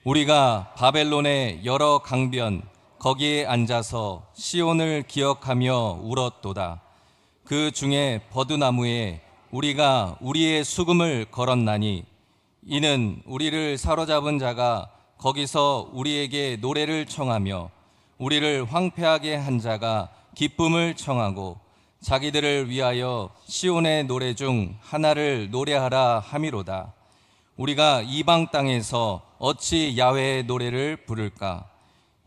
우리가 바벨론의 여러 강변 거기에 앉아서 시온을 기억하며 울었도다. 그 중에 버드나무에 우리가 우리의 수금을 걸었나니 이는 우리를 사로잡은 자가 거기서 우리에게 노래를 청하며 우리를 황폐하게 한 자가 기쁨을 청하고 자기들을 위하여 시온의 노래 중 하나를 노래하라 함이로다. 우리가 이방 땅에서 어찌 야훼의 노래를 부를까?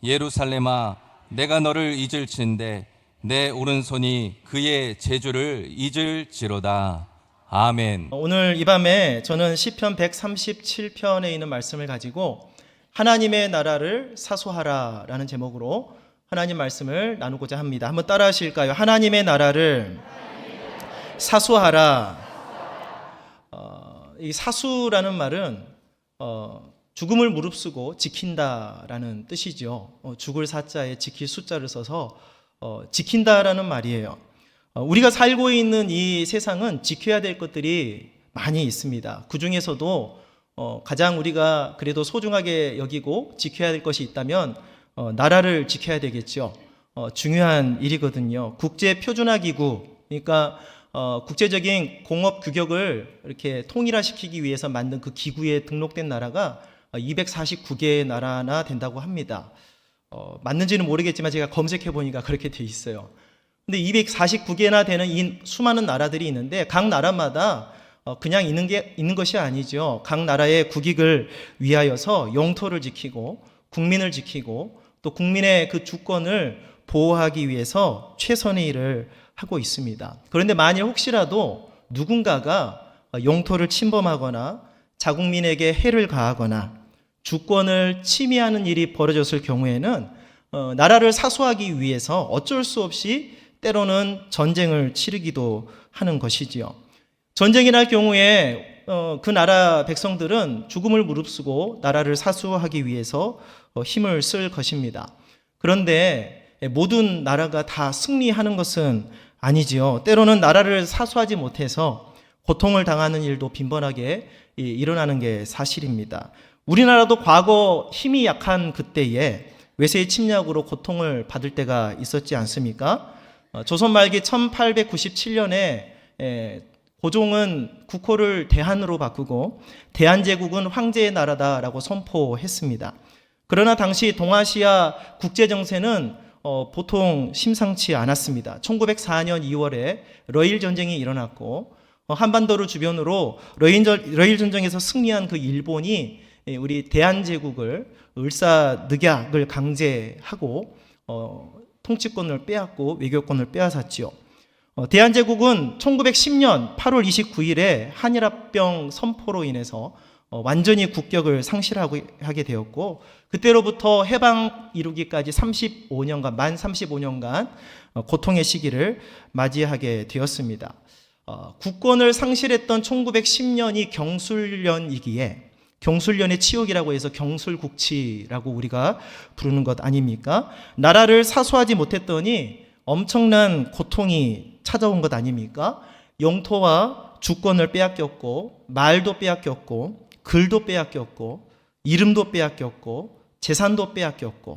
예루살렘아, 내가 너를 잊을진대 내 오른손이 그의 제주를 잊을지로다. 아멘. 오늘 이 밤에 저는 시편 137편에 있는 말씀을 가지고 하나님의 나라를 사수하라라는 제목으로 하나님 말씀을 나누고자 합니다. 한번 따라 하실까요? 하나님의 나라를 사수하라. 이 사수라는 말은 죽음을 무릅쓰고 지킨다라는 뜻이죠. 죽을 사자에 지킬 숫자를 써서 지킨다라는 말이에요. 우리가 살고 있는 이 세상은 지켜야 될 것들이 많이 있습니다. 그 중에서도 가장 우리가 그래도 소중하게 여기고 지켜야 될 것이 있다면 나라를 지켜야 되겠죠. 중요한 일이거든요. 국제표준화기구, 그러니까 국제적인 공업 규격을 이렇게 통일화시키기 위해서 만든 그 기구에 등록된 나라가 249개의 나라나 된다고 합니다. 맞는지는 모르겠지만 제가 검색해 보니까 그렇게 돼 있어요. 근데 249개나 되는 이 수많은 나라들이 있는데 각 나라마다 그냥 있는 것이 아니죠. 각 나라의 국익을 위하여서 영토를 지키고 국민을 지키고 또 국민의 그 주권을 보호하기 위해서 최선의 일을 하고 있습니다. 그런데 만일 혹시라도 누군가가 영토를 침범하거나 자국민에게 해를 가하거나 주권을 침해하는 일이 벌어졌을 경우에는 나라를 사수하기 위해서 어쩔 수 없이 때로는 전쟁을 치르기도 하는 것이지요. 전쟁이 날 경우에 그 나라 백성들은 죽음을 무릅쓰고 나라를 사수하기 위해서 힘을 쓸 것입니다. 그런데 모든 나라가 다 승리하는 것은 아니지요. 때로는 나라를 사수하지 못해서 고통을 당하는 일도 빈번하게 일어나는 게 사실입니다. 우리나라도 과거 힘이 약한 그때에 외세의 침략으로 고통을 받을 때가 있었지 않습니까? 조선 말기 1897년에 고종은 국호를 대한으로 바꾸고 대한제국은 황제의 나라다라고 선포했습니다. 그러나 당시 동아시아 국제정세는 보통 심상치 않았습니다. 1904년 2월에 러일 전쟁이 일어났고 한반도를 주변으로 러일 전쟁에서 승리한 그 일본이 우리 대한제국을 을사늑약을 강제하고 통치권을 빼앗고 외교권을 빼앗았지요. 대한제국은 1910년 8월 29일에 한일합병 선포로 인해서 완전히 국격을 상실하게 되었고 그때로부터 해방 이루기까지 35년간, 만 35년간 고통의 시기를 맞이하게 되었습니다. 국권을 상실했던 1910년이 경술년이기에 경술년의 치욕이라고 해서 경술국치라고 우리가 부르는 것 아닙니까? 나라를 사수하지 못했더니 엄청난 고통이 찾아온 것 아닙니까? 영토와 주권을 빼앗겼고 말도 빼앗겼고 글도 빼앗겼고 이름도 빼앗겼고 재산도 빼앗겼고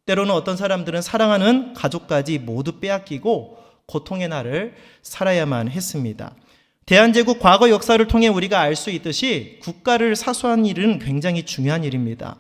때로는 어떤 사람들은 사랑하는 가족까지 모두 빼앗기고 고통의 날을 살아야만 했습니다. 대한제국 과거 역사를 통해 우리가 알 수 있듯이 국가를 사수한 일은 굉장히 중요한 일입니다.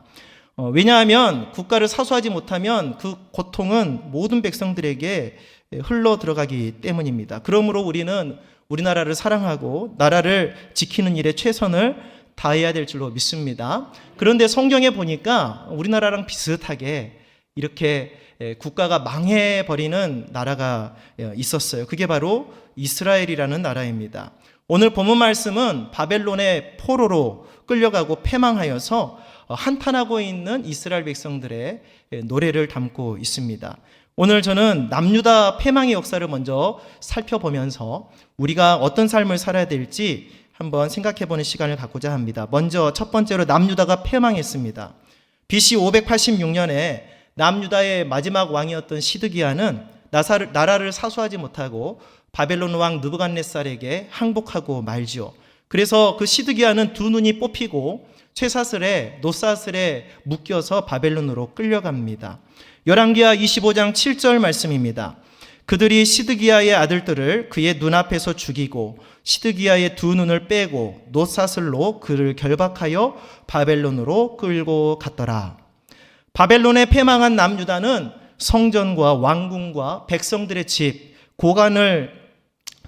왜냐하면 국가를 사수하지 못하면 그 고통은 모든 백성들에게 흘러 들어가기 때문입니다. 그러므로 우리는 우리나라를 사랑하고 나라를 지키는 일에 최선을 다해야 될 줄로 믿습니다. 그런데 성경에 보니까 우리나라랑 비슷하게 이렇게 국가가 망해버리는 나라가 있었어요. 그게 바로 이스라엘이라는 나라입니다. 오늘 본문 말씀은 바벨론의 포로로 끌려가고 패망하여서 한탄하고 있는 이스라엘 백성들의 노래를 담고 있습니다. 오늘 저는 남유다 패망의 역사를 먼저 살펴보면서 우리가 어떤 삶을 살아야 될지 한번 생각해보는 시간을 갖고자 합니다. 먼저 첫 번째로 남유다가 패망했습니다. BC 586년에 남유다의 마지막 왕이었던 시드기야는 나라를 사수하지 못하고 바벨론 왕 느부갓네살에게 항복하고 말지요. 그래서 그 시드기야는 두 눈이 뽑히고 쇠사슬에 노사슬에 묶여서 바벨론으로 끌려갑니다. 열왕기하 25장 7절 말씀입니다. 그들이 시드기야의 아들들을 그의 눈앞에서 죽이고 시드기야의 두 눈을 빼고 노사슬로 그를 결박하여 바벨론으로 끌고 갔더라. 바벨론에 패망한 남유다는 성전과 왕궁과 백성들의 집, 고관을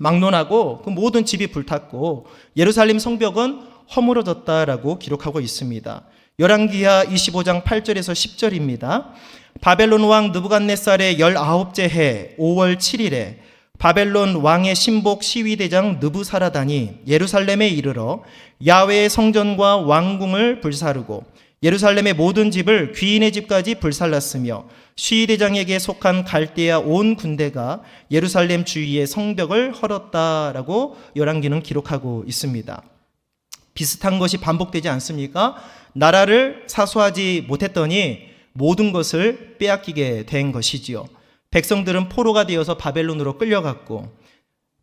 막론하고 그 모든 집이 불탔고 예루살렘 성벽은 허물어졌다라고 기록하고 있습니다. 열왕기하 25장 8절에서 10절입니다. 바벨론 왕 느부갓네살의 19째 해 5월 7일에 바벨론 왕의 신복 시위대장 느부사라단이 예루살렘에 이르러 야훼의 성전과 왕궁을 불사르고 예루살렘의 모든 집을 귀인의 집까지 불살랐으며 시위대장에게 속한 갈대아 온 군대가 예루살렘 주위의 성벽을 헐었다라고 열왕기는 기록하고 있습니다. 비슷한 것이 반복되지 않습니까? 나라를 사수하지 못했더니 모든 것을 빼앗기게 된 것이지요. 백성들은 포로가 되어서 바벨론으로 끌려갔고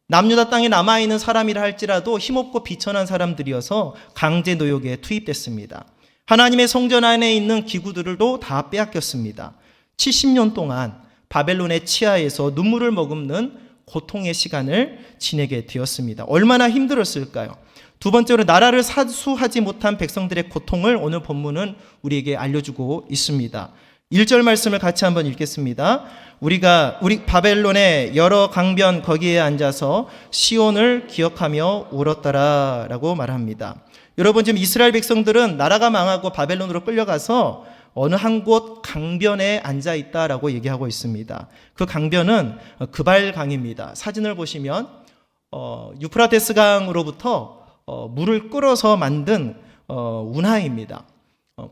남유다 땅에 남아있는 사람이라 할지라도 힘없고 비천한 사람들이어서 강제 노역에 투입됐습니다. 하나님의 성전 안에 있는 기구들도 다 빼앗겼습니다. 70년 동안 바벨론의 치하에서 눈물을 머금는 고통의 시간을 지내게 되었습니다. 얼마나 힘들었을까요? 두 번째로 나라를 사수하지 못한 백성들의 고통을 오늘 본문은 우리에게 알려주고 있습니다. 1절 말씀을 같이 한번 읽겠습니다. 우리 바벨론의 여러 강변 거기에 앉아서 시온을 기억하며 울었더라 라고 말합니다. 여러분, 지금 이스라엘 백성들은 나라가 망하고 바벨론으로 끌려가서 어느 한 곳 강변에 앉아 있다라고 얘기하고 있습니다. 그 강변은 그발강입니다. 사진을 보시면 유프라테스 강으로부터 물을 끌어서 만든 운하입니다.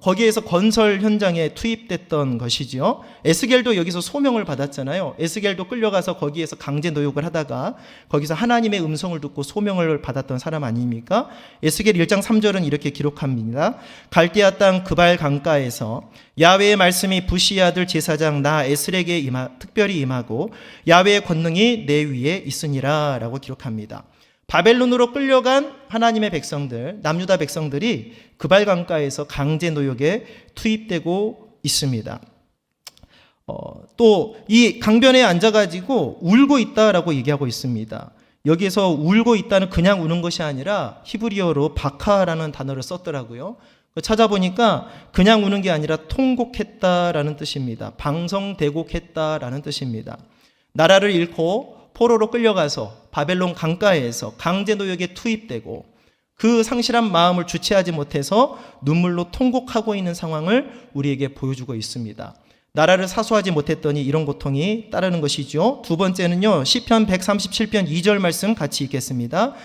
거기에서 건설 현장에 투입됐던 것이지요. 에스겔도 여기서 소명을 받았잖아요. 에스겔도 끌려가서 거기에서 강제 노역을 하다가 거기서 하나님의 음성을 듣고 소명을 받았던 사람 아닙니까? 에스겔 1장 3절은 이렇게 기록합니다. 갈대아 땅 그발 강가에서 야훼의 말씀이 부시 아들 제사장 나 에스렉에 특별히 임하고 야훼의 권능이 내 위에 있으니라 라고 기록합니다. 바벨론으로 끌려간 하나님의 백성들, 남유다 백성들이 그발 강가에서 강제 노역에 투입되고 있습니다. 또 이 강변에 앉아가지고 울고 있다라고 얘기하고 있습니다. 여기에서 울고 있다는 그냥 우는 것이 아니라 히브리어로 바카라는 단어를 썼더라고요. 찾아보니까 그냥 우는 게 아니라 통곡했다라는 뜻입니다. 방성대곡했다라는 뜻입니다. 나라를 잃고 포로로 끌려가서 바벨론 강가에서 강제 노역에 투입되고 그 상실한 마음을 주체하지 못해서 눈물로 통곡하고 있는 상황을 우리에게 보여주고 있습니다. 나라를 사수하지 못했더니 이런 고통이 따르는 것이죠. 두 번째는요, 시편 137편 2절 말씀 같이 읽겠습니다.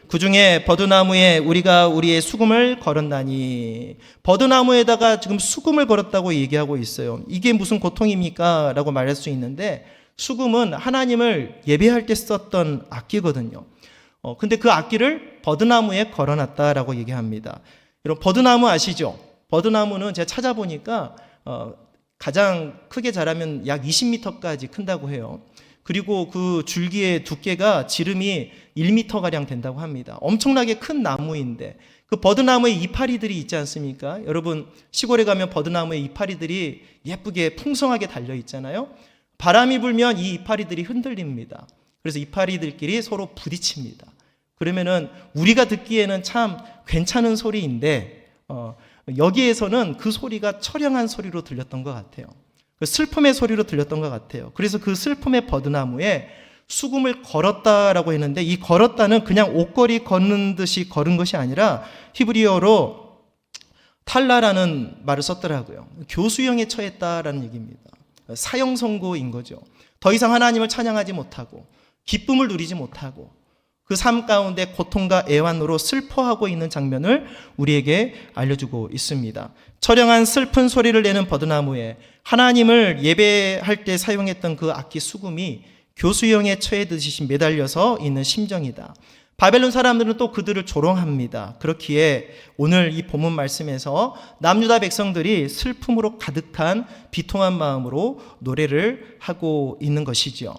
그중에 버드나무에 우리가 우리의 수금을 걸었나니. 버드나무에다가 지금 수금을 걸었다고 얘기하고 있어요. 이게 무슨 고통입니까? 라고 말할 수 있는데 수금은 하나님을 예배할 때 썼던 악기거든요. 근데 그 악기를 버드나무에 걸어놨다라고 얘기합니다. 여러분, 버드나무 아시죠? 버드나무는 제가 찾아보니까 가장 크게 자라면 약 20m까지 큰다고 해요. 그리고 그 줄기의 두께가 지름이 1m가량 된다고 합니다. 엄청나게 큰 나무인데 그 버드나무의 이파리들이 있지 않습니까? 여러분, 시골에 가면 버드나무의 이파리들이 예쁘게 풍성하게 달려 있잖아요. 바람이 불면 이 이파리들이 흔들립니다. 그래서 이파리들끼리 서로 부딪힙니다. 그러면은 우리가 듣기에는 참 괜찮은 소리인데 여기에서는 그 소리가 처량한 소리로 들렸던 것 같아요. 그 슬픔의 소리로 들렸던 것 같아요. 그래서 그 슬픔의 버드나무에 수금을 걸었다라고 했는데 이 걸었다는 그냥 옷걸이 걷는 듯이 걸은 것이 아니라 히브리어로 탈라라는 말을 썼더라고요. 교수형에 처했다라는 얘기입니다. 사형 선고인 거죠. 더 이상 하나님을 찬양하지 못하고 기쁨을 누리지 못하고 그 삶 가운데 고통과 애환으로 슬퍼하고 있는 장면을 우리에게 알려주고 있습니다. 처량한 슬픈 소리를 내는 버드나무에 하나님을 예배할 때 사용했던 그 악기 수금이 교수형에 처해듯이 매달려서 있는 심정이다. 바벨론 사람들은 또 그들을 조롱합니다. 그렇기에 오늘 이 본문 말씀에서 남유다 백성들이 슬픔으로 가득한 비통한 마음으로 노래를 하고 있는 것이죠.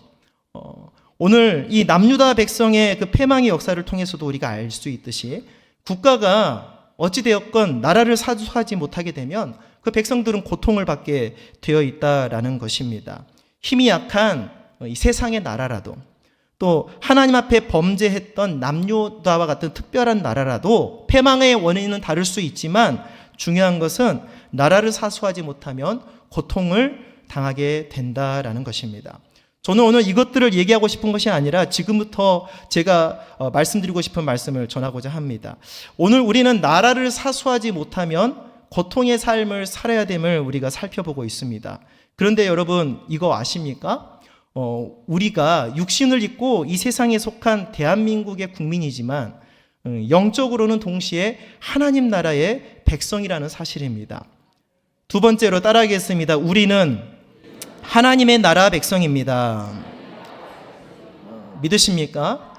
오늘 이 남유다 백성의 그 패망의 역사를 통해서도 우리가 알 수 있듯이 국가가 어찌되었건 나라를 사수하지 못하게 되면 그 백성들은 고통을 받게 되어 있다라는 것입니다. 힘이 약한 이 세상의 나라라도, 또 하나님 앞에 범죄했던 남유다와 같은 특별한 나라라도 패망의 원인은 다를 수 있지만 중요한 것은 나라를 사수하지 못하면 고통을 당하게 된다라는 것입니다. 저는 오늘 이것들을 얘기하고 싶은 것이 아니라 지금부터 제가 말씀드리고 싶은 말씀을 전하고자 합니다. 오늘 우리는 나라를 사수하지 못하면 고통의 삶을 살아야 됨을 우리가 살펴보고 있습니다. 그런데 여러분 이거 아십니까? 우리가 육신을 입고 이 세상에 속한 대한민국의 국민이지만 영적으로는 동시에 하나님 나라의 백성이라는 사실입니다. 두 번째로 따라하겠습니다. 우리는 하나님의 나라 백성입니다. 믿으십니까?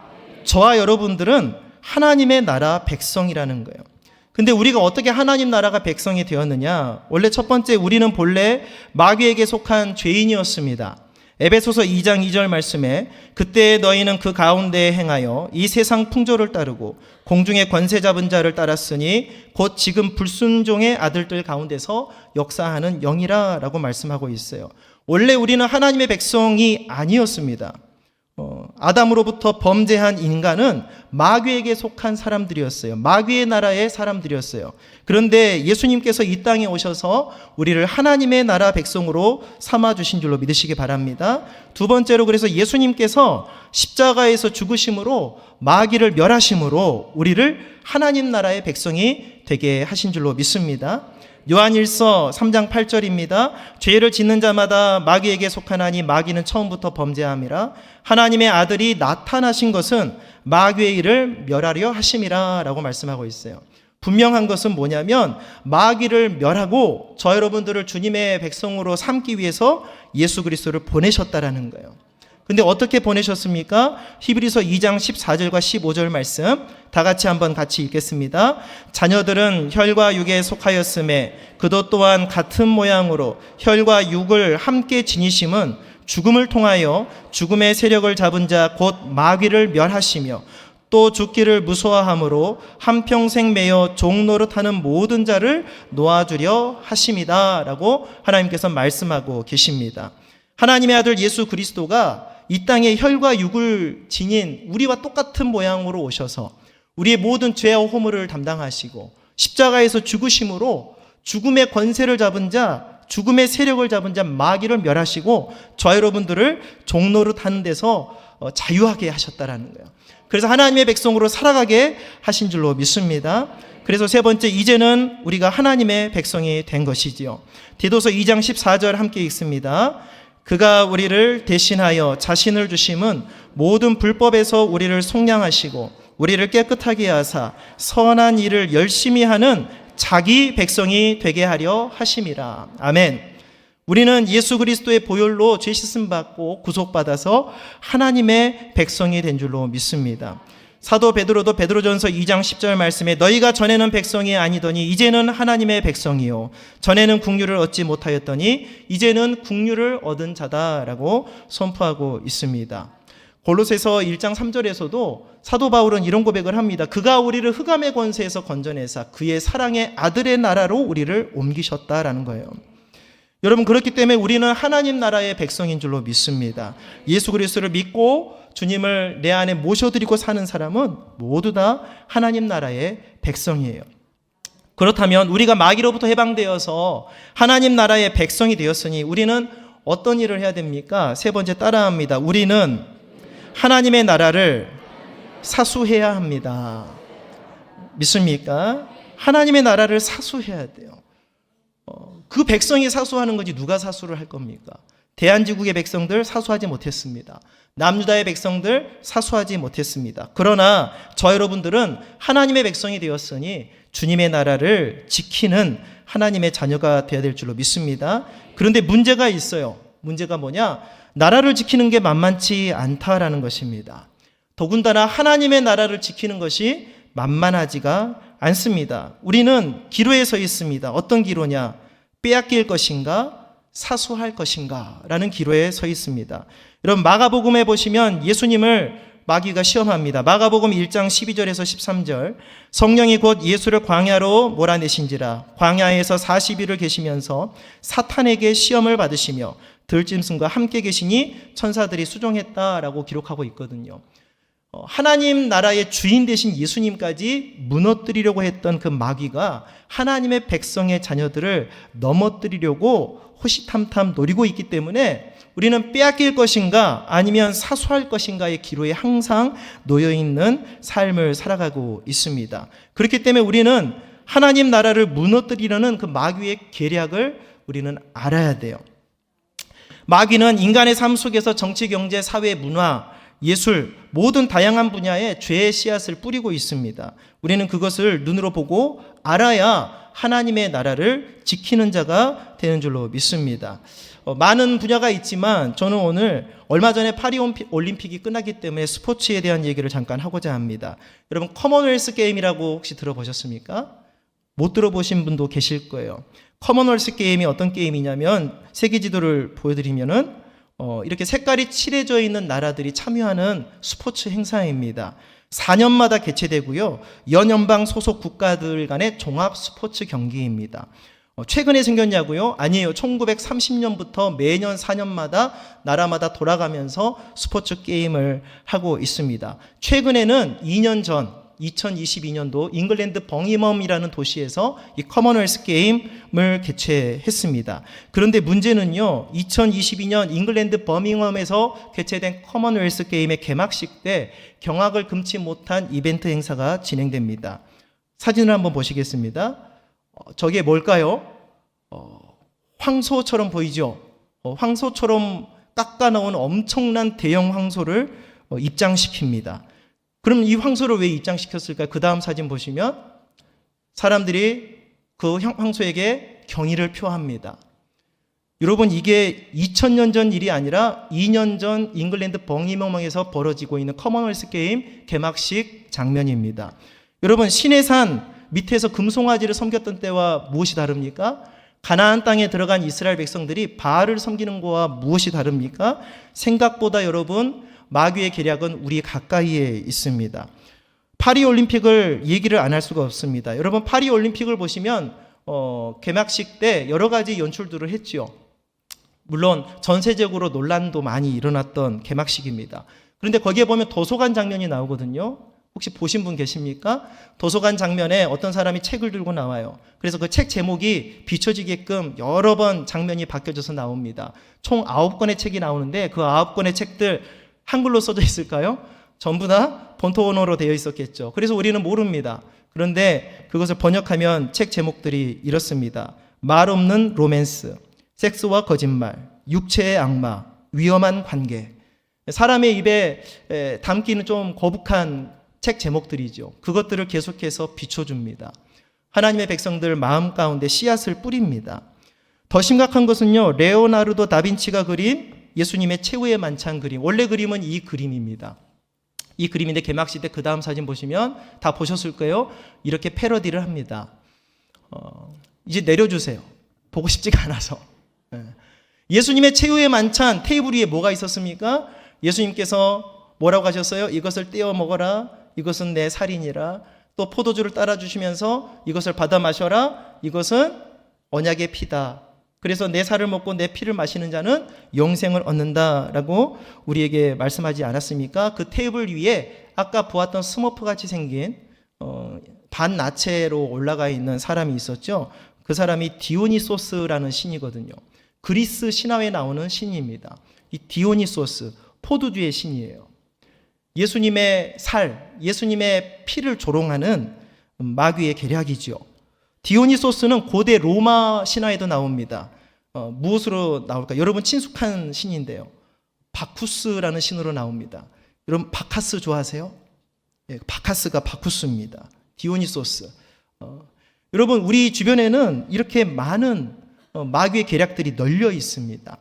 저와 여러분들은 하나님의 나라 백성이라는 거예요. 근데 우리가 어떻게 하나님 나라가 백성이 되었느냐? 원래 첫 번째, 우리는 본래 마귀에게 속한 죄인이었습니다. 에베소서 2장 2절 말씀에 그때 너희는 그 가운데에 행하여 이 세상 풍조를 따르고 공중의 권세 잡은 자를 따랐으니 곧 지금 불순종의 아들들 가운데서 역사하는 영이라 라고 말씀하고 있어요. 원래 우리는 하나님의 백성이 아니었습니다. 아담으로부터 범죄한 인간은 마귀에게 속한 사람들이었어요. 마귀의 나라의 사람들이었어요. 그런데 예수님께서 이 땅에 오셔서 우리를 하나님의 나라 백성으로 삼아주신 줄로 믿으시기 바랍니다. 두 번째로, 그래서 예수님께서 십자가에서 죽으심으로 마귀를 멸하심으로 우리를 하나님 나라의 백성이 되게 하신 줄로 믿습니다. 요한일서 3장 8절입니다. 죄를 짓는 자마다 마귀에게 속하나니 마귀는 처음부터 범죄함이라. 하나님의 아들이 나타나신 것은 마귀의 일을 멸하려 하심이라 라고 말씀하고 있어요. 분명한 것은 뭐냐면 마귀를 멸하고 저 여러분들을 주님의 백성으로 삼기 위해서 예수 그리스도를 보내셨다라는 거예요. 근데 어떻게 보내셨습니까? 히브리서 2장 14절과 15절 말씀 다 같이 읽겠습니다. 자녀들은 혈과 육에 속하였음에 그도 또한 같은 모양으로 혈과 육을 함께 지니심은 죽음을 통하여 죽음의 세력을 잡은 자 곧 마귀를 멸하시며 또 죽기를 무서워함으로 한평생 매여 종노릇하는 모든 자를 놓아주려 하심이다 라고 하나님께서 말씀하고 계십니다. 하나님의 아들 예수 그리스도가 이 땅에 혈과 육을 지닌 우리와 똑같은 모양으로 오셔서 우리의 모든 죄와 허물을 담당하시고 십자가에서 죽으심으로 죽음의 권세를 잡은 자, 죽음의 세력을 잡은 자 마귀를 멸하시고 저 여러분들을 종노릇하는 데서 자유하게 하셨다라는 거예요. 그래서 하나님의 백성으로 살아가게 하신 줄로 믿습니다. 그래서 세 번째, 이제는 우리가 하나님의 백성이 된 것이지요. 디도서 2장 14절 함께 읽습니다. 그가 우리를 대신하여 자신을 주심은 모든 불법에서 우리를 속량하시고 우리를 깨끗하게 하사 선한 일을 열심히 하는 자기 백성이 되게 하려 하심이라. 아멘. 우리는 예수 그리스도의 보혈로 죄 씻음 받고 구속받아서 하나님의 백성이 된 줄로 믿습니다. 사도 베드로도 베드로전서 2장 10절 말씀에 너희가 전에는 백성이 아니더니 이제는 하나님의 백성이요 전에는 국류를 얻지 못하였더니 이제는 국류를 얻은 자다라고 선포하고 있습니다. 골로새서 1장 3절에서도 사도 바울은 이런 고백을 합니다. 그가 우리를 흑암의 권세에서 건져내사 그의 사랑의 아들의 나라로 우리를 옮기셨다라는 거예요. 여러분, 그렇기 때문에 우리는 하나님 나라의 백성인 줄로 믿습니다. 예수 그리스도를 믿고 주님을 내 안에 모셔드리고 사는 사람은 모두 다 하나님 나라의 백성이에요. 그렇다면 우리가 마귀로부터 해방되어서 하나님 나라의 백성이 되었으니 우리는 어떤 일을 해야 됩니까? 세 번째 따라합니다. 우리는 하나님의 나라를 사수해야 합니다. 믿습니까? 하나님의 나라를 사수해야 돼요. 그 백성이 사수하는 거지 누가 사수를 할 겁니까? 대한지국의 백성들 사수하지 못했습니다. 남유다의 백성들 사수하지 못했습니다. 그러나 저 여러분들은 하나님의 백성이 되었으니 주님의 나라를 지키는 하나님의 자녀가 되어야 될 줄로 믿습니다. 그런데 문제가 있어요. 문제가 뭐냐? 나라를 지키는 게 만만치 않다라는 것입니다. 더군다나 하나님의 나라를 지키는 것이 만만하지가 않습니다. 우리는 기로에 서 있습니다. 어떤 기로냐? 빼앗길 것인가? 사수할 것인가? 라는 기로에 서 있습니다. 여러분, 마가복음에 보시면 예수님을 마귀가 시험합니다. 마가복음 1장 12절에서 13절, 성령이 곧 예수를 광야로 몰아내신지라 광야에서 40일을 계시면서 사탄에게 시험을 받으시며 들짐승과 함께 계시니 천사들이 수종했다라고 기록하고 있거든요. 하나님 나라의 주인 되신 예수님까지 무너뜨리려고 했던 그 마귀가 하나님의 백성의 자녀들을 넘어뜨리려고 호시탐탐 노리고 있기 때문에 우리는 빼앗길 것인가 아니면 사수할 것인가의 기로에 항상 놓여있는 삶을 살아가고 있습니다. 그렇기 때문에 우리는 하나님 나라를 무너뜨리려는 그 마귀의 계략을 우리는 알아야 돼요. 마귀는 인간의 삶 속에서 정치, 경제, 사회, 문화, 예술 모든 다양한 분야에 죄의 씨앗을 뿌리고 있습니다. 우리는 그것을 눈으로 보고 알아야 하나님의 나라를 지키는 자가 되는 줄로 믿습니다. 많은 분야가 있지만 저는 오늘 얼마 전에 파리 올림픽이 끝났기 때문에 스포츠에 대한 얘기를 잠깐 하고자 합니다. 여러분 커먼웰스 게임이라고 혹시 들어보셨습니까? 못 들어보신 분도 계실 거예요. 커먼웰스 게임이 어떤 게임이냐면 세계 지도를 보여드리면은 이렇게 색깔이 칠해져 있는 나라들이 참여하는 스포츠 행사입니다. 4년마다 개최되고요. 연연방 소속 국가들 간의 종합 스포츠 경기입니다. 최근에 생겼냐고요? 아니에요. 1930년부터 매년 4년마다 나라마다 돌아가면서 스포츠 게임을 하고 있습니다. 최근에는 2년 전 2022년도 잉글랜드 벙이멈이라는 도시에서 이 커먼웰스 게임을 개최했습니다. 그런데 문제는요, 2022년 잉글랜드 버밍엄에서 개최된 커먼웰스 게임의 개막식 때 경악을 금치 못한 이벤트 행사가 진행됩니다. 사진을 한번 보시겠습니다. 저게 뭘까요? 황소처럼 보이죠? 황소처럼 깎아놓은 엄청난 대형 황소를 입장시킵니다. 그럼 이 황소를 왜 입장시켰을까요? 그 다음 사진 보시면 사람들이 그 황소에게 경의를 표합니다. 여러분 이게 2000년 전 일이 아니라 2년 전 잉글랜드 벙이머멍에서 벌어지고 있는 커먼웰스 게임 개막식 장면입니다. 여러분 신의 산 밑에서 금송아지를 섬겼던 때와 무엇이 다릅니까? 가나안 땅에 들어간 이스라엘 백성들이 바알을 섬기는 것과 무엇이 다릅니까? 생각보다 여러분 마귀의 계략은 우리 가까이에 있습니다. 파리 올림픽을 얘기를 안 할 수가 없습니다. 여러분 파리 올림픽을 보시면 개막식 때 여러 가지 연출들을 했죠. 물론 전세적으로 논란도 많이 일어났던 개막식입니다. 그런데 거기에 보면 도서관 장면이 나오거든요. 혹시 보신 분 계십니까? 도서관 장면에 어떤 사람이 책을 들고 나와요. 그래서 그 책 제목이 비춰지게끔 여러 번 장면이 바뀌어져서 나옵니다. 총 9권의 책이 나오는데 그 9권의 책들 한글로 써져 있을까요? 전부 다 본토 언어로 되어 있었겠죠. 그래서 우리는 모릅니다. 그런데 그것을 번역하면 책 제목들이 이렇습니다. 말 없는 로맨스, 섹스와 거짓말, 육체의 악마, 위험한 관계. 사람의 입에 담기는 좀 거북한 책 제목들이죠. 그것들을 계속해서 비춰줍니다. 하나님의 백성들 마음 가운데 씨앗을 뿌립니다. 더 심각한 것은요, 레오나르도 다빈치가 그린 예수님의 최후의 만찬 그림. 원래 그림은 이 그림입니다. 이 그림인데 개막식 때 그 다음 사진 보시면 다 보셨을 거예요. 이렇게 패러디를 합니다. 이제 내려주세요. 보고 싶지가 않아서. 예수님의 최후의 만찬 테이블 위에 뭐가 있었습니까? 예수님께서 뭐라고 하셨어요? 이것을 떼어 먹어라. 이것은 내 살이니라. 또 포도주를 따라 주시면서 이것을 받아 마셔라. 이것은 언약의 피다. 그래서 내 살을 먹고 내 피를 마시는 자는 영생을 얻는다라고 우리에게 말씀하지 않았습니까? 그 테이블 위에 아까 보았던 스머프 같이 생긴 반나체로 올라가 있는 사람이 있었죠. 그 사람이 디오니소스라는 신이거든요. 그리스 신화에 나오는 신입니다. 이 디오니소스, 포도주의 신이에요. 예수님의 살, 예수님의 피를 조롱하는 마귀의 계략이죠. 디오니소스는 고대 로마 신화에도 나옵니다. 무엇으로 나올까? 여러분 친숙한 신인데요. 바쿠스라는 신으로 나옵니다. 여러분 바카스 좋아하세요? 예, 바카스가 바쿠스입니다. 디오니소스. 여러분 우리 주변에는 이렇게 많은 마귀의 계략들이 널려 있습니다.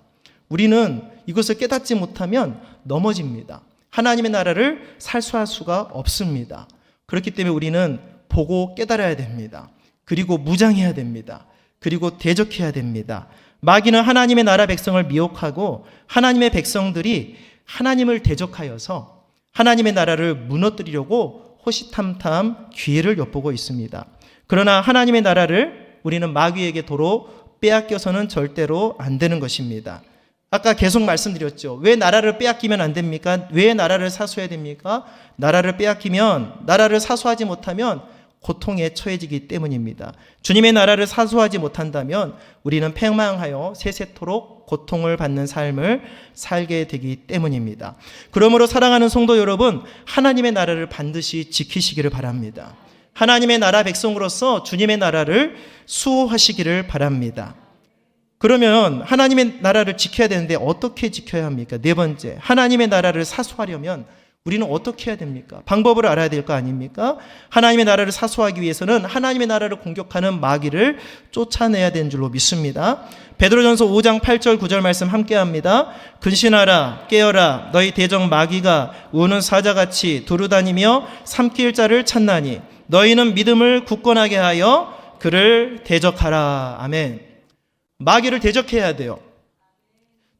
우리는 이것을 깨닫지 못하면 넘어집니다. 하나님의 나라를 살수할 수가 없습니다. 그렇기 때문에 우리는 보고 깨달아야 됩니다. 그리고 무장해야 됩니다. 그리고 대적해야 됩니다. 마귀는 하나님의 나라 백성을 미혹하고 하나님의 백성들이 하나님을 대적하여서 하나님의 나라를 무너뜨리려고 호시탐탐 기회를 엿보고 있습니다. 그러나 하나님의 나라를 우리는 마귀에게 도로 빼앗겨서는 절대로 안 되는 것입니다. 아까 계속 말씀드렸죠. 왜 나라를 빼앗기면 안 됩니까? 왜 나라를 사수해야 됩니까? 나라를 빼앗기면, 나라를 사수하지 못하면 고통에 처해지기 때문입니다. 주님의 나라를 사수하지 못한다면 우리는 패망하여 세세토록 고통을 받는 삶을 살게 되기 때문입니다. 그러므로 사랑하는 성도 여러분, 하나님의 나라를 반드시 지키시기를 바랍니다. 하나님의 나라 백성으로서 주님의 나라를 수호하시기를 바랍니다. 그러면 하나님의 나라를 지켜야 되는데 어떻게 지켜야 합니까? 네 번째, 하나님의 나라를 사수하려면 우리는 어떻게 해야 됩니까? 방법을 알아야 될 거 아닙니까? 하나님의 나라를 사수하기 위해서는 하나님의 나라를 공격하는 마귀를 쫓아내야 되는 줄로 믿습니다. 베드로전서 5장 8절 9절 말씀 함께 합니다. 근신하라 깨어라 너희 대적 마귀가 우는 사자같이 두루다니며 삼킬 자를 찾나니 너희는 믿음을 굳건하게 하여 그를 대적하라. 아멘. 마귀를 대적해야 돼요.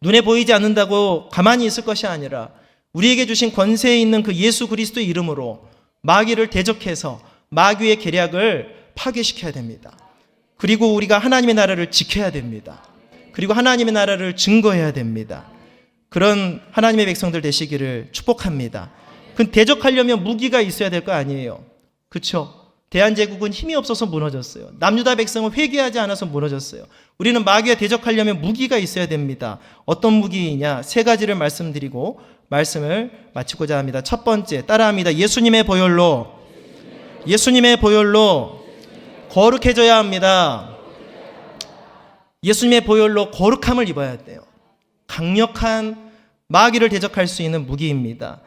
눈에 보이지 않는다고 가만히 있을 것이 아니라 우리에게 주신 권세에 있는 그 예수 그리스도의 이름으로 마귀를 대적해서 마귀의 계략을 파괴시켜야 됩니다. 그리고 우리가 하나님의 나라를 지켜야 됩니다. 그리고 하나님의 나라를 증거해야 됩니다. 그런 하나님의 백성들 되시기를 축복합니다. 그 대적하려면 무기가 있어야 될 거 아니에요. 그렇죠? 대한제국은 힘이 없어서 무너졌어요. 남유다 백성은 회개하지 않아서 무너졌어요. 우리는 마귀와 대적하려면 무기가 있어야 됩니다. 어떤 무기이냐? 세 가지를 말씀드리고 말씀을 마치고자 합니다. 첫 번째, 따라합니다. 예수님의 보혈로 거룩해져야 합니다. 예수님의 보혈로 거룩함을 입어야 돼요. 강력한 마귀를 대적할 수 있는 무기입니다.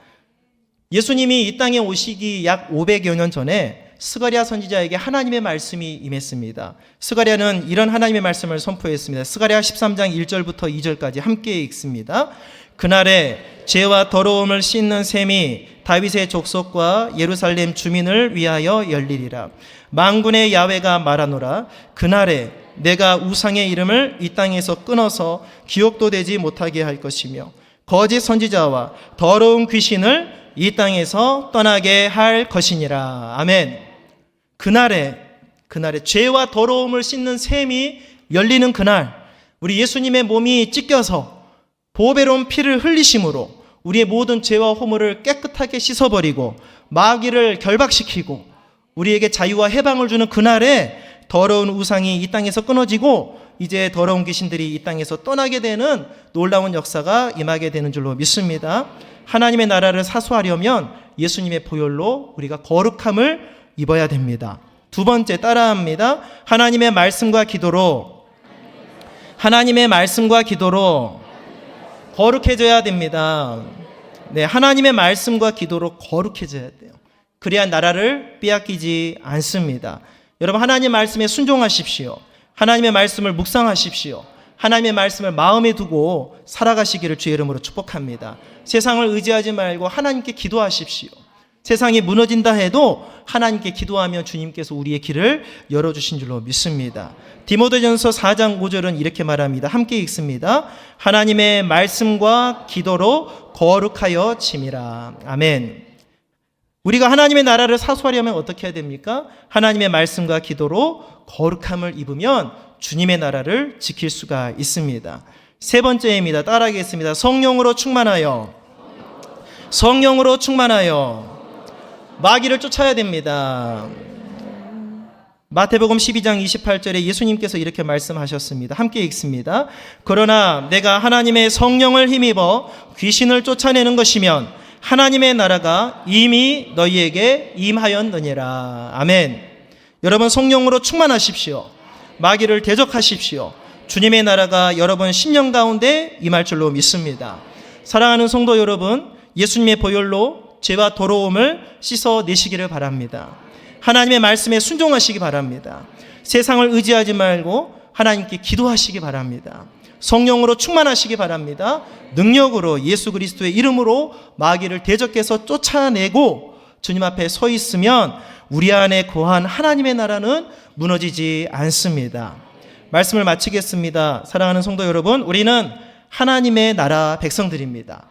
예수님이 이 땅에 오시기 약 500여 년 전에 스가랴 선지자에게 하나님의 말씀이 임했습니다. 스가랴는 이런 하나님의 말씀을 선포했습니다. 스가랴 13장 1절부터 2절까지 함께 읽습니다. 그날에 죄와 더러움을 씻는 셈이 다윗의 족속과 예루살렘 주민을 위하여 열리리라. 만군의 야훼가 말하노라. 그날에 내가 우상의 이름을 이 땅에서 끊어서 기억도 되지 못하게 할 것이며 거짓 선지자와 더러운 귀신을 이 땅에서 떠나게 할 것이니라. 아멘. 그날에 죄와 더러움을 씻는 셈이 열리는 그날, 우리 예수님의 몸이 찢겨서 보배로운 피를 흘리심으로 우리의 모든 죄와 허물을 깨끗하게 씻어버리고 마귀를 결박시키고 우리에게 자유와 해방을 주는 그날에 더러운 우상이 이 땅에서 끊어지고 이제 더러운 귀신들이 이 땅에서 떠나게 되는 놀라운 역사가 임하게 되는 줄로 믿습니다. 하나님의 나라를 사수하려면 예수님의 보혈로 우리가 거룩함을 입어야 됩니다. 두 번째, 따라합니다. 하나님의 말씀과 기도로 거룩해져야 됩니다. 네, 하나님의 말씀과 기도로 거룩해져야 돼요. 그래야 나라를 빼앗기지 않습니다. 여러분, 하나님의 말씀에 순종하십시오. 하나님의 말씀을 묵상하십시오. 하나님의 말씀을 마음에 두고 살아가시기를 주의 이름으로 축복합니다. 세상을 의지하지 말고 하나님께 기도하십시오. 세상이 무너진다 해도 하나님께 기도하면 주님께서 우리의 길을 열어주신 줄로 믿습니다. 디모데전서 4장 5절은 이렇게 말합니다. 함께 읽습니다. 하나님의 말씀과 기도로 거룩하여 짐이라. 아멘. 우리가 하나님의 나라를 사수하려면 어떻게 해야 됩니까? 하나님의 말씀과 기도로 거룩함을 입으면 주님의 나라를 지킬 수가 있습니다. 세 번째입니다. 따라하겠습니다. 성령으로 충만하여 마귀를 쫓아야 됩니다. 마태복음 12장 28절에 예수님께서 이렇게 말씀하셨습니다. 함께 읽습니다. 그러나 내가 하나님의 성령을 힘입어 귀신을 쫓아내는 것이면 하나님의 나라가 이미 너희에게 임하였느니라. 아멘. 여러분, 성령으로 충만하십시오. 마귀를 대적하십시오. 주님의 나라가 여러분 심령 가운데 임할 줄로 믿습니다. 사랑하는 성도 여러분, 예수님의 보혈로 죄와 더러움을 씻어내시기를 바랍니다. 하나님의 말씀에 순종하시기 바랍니다. 세상을 의지하지 말고 하나님께 기도하시기 바랍니다. 성령으로 충만하시기 바랍니다. 능력으로 예수 그리스도의 이름으로 마귀를 대적해서 쫓아내고 주님 앞에 서 있으면 우리 안에 거한 하나님의 나라는 무너지지 않습니다. 말씀을 마치겠습니다. 사랑하는 성도 여러분, 우리는 하나님의 나라 백성들입니다.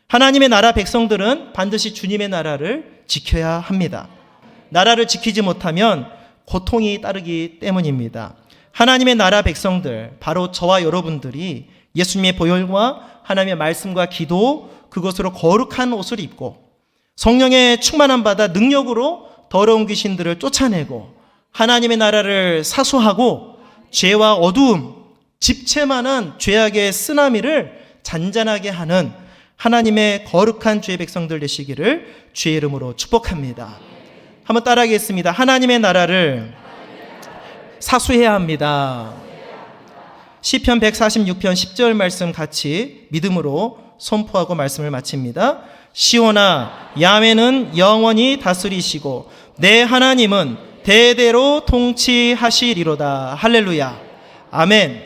하나님의 나라 백성들은 반드시 주님의 나라를 지켜야 합니다. 나라를 지키지 못하면 고통이 따르기 때문입니다. 하나님의 나라 백성들, 바로 저와 여러분들이 예수님의 보혈과 하나님의 말씀과 기도, 그것으로 거룩한 옷을 입고 성령의 충만함 받아 능력으로 더러운 귀신들을 쫓아내고 하나님의 나라를 사수하고 죄와 어두움, 집채만한 죄악의 쓰나미를 잔잔하게 하는 하나님의 거룩한 주의 백성들 되시기를 주의 이름으로 축복합니다. 한번 따라하겠습니다. 하나님의 나라를 사수해야 합니다. 시편 146편 10절 말씀 같이 믿음으로 선포하고 말씀을 마칩니다. 시온아, 야훼는 영원히 다스리시고 내 하나님은 대대로 통치하시리로다. 할렐루야. 아멘.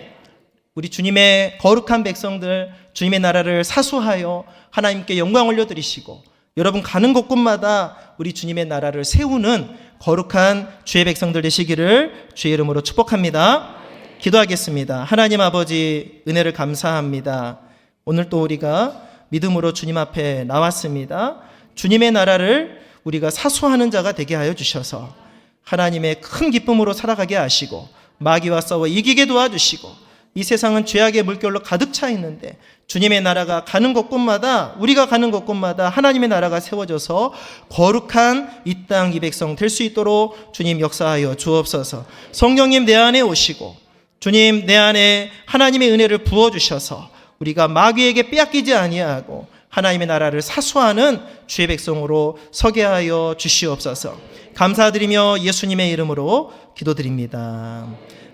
우리 주님의 거룩한 백성들, 주님의 나라를 사수하여 하나님께 영광 올려드리시고 여러분 가는 곳곳마다 우리 주님의 나라를 세우는 거룩한 주의 백성들 되시기를 주의 이름으로 축복합니다. 기도하겠습니다. 하나님 아버지, 은혜를 감사합니다. 오늘 또 우리가 믿음으로 주님 앞에 나왔습니다. 주님의 나라를 우리가 사수하는 자가 되게 하여 주셔서 하나님의 큰 기쁨으로 살아가게 하시고 마귀와 싸워 이기게 도와주시고 이 세상은 죄악의 물결로 가득 차 있는데 주님의 나라가 가는 곳곳마다, 우리가 가는 곳곳마다 하나님의 나라가 세워져서 거룩한 이 땅 이 백성 될 수 있도록 주님 역사하여 주옵소서. 성령님 내 안에 오시고 주님 내 안에 하나님의 은혜를 부어주셔서 우리가 마귀에게 빼앗기지 아니하고 하나님의 나라를 사수하는 주의 백성으로 서게 하여 주시옵소서. 감사드리며 예수님의 이름으로 기도드립니다.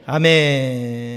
아멘.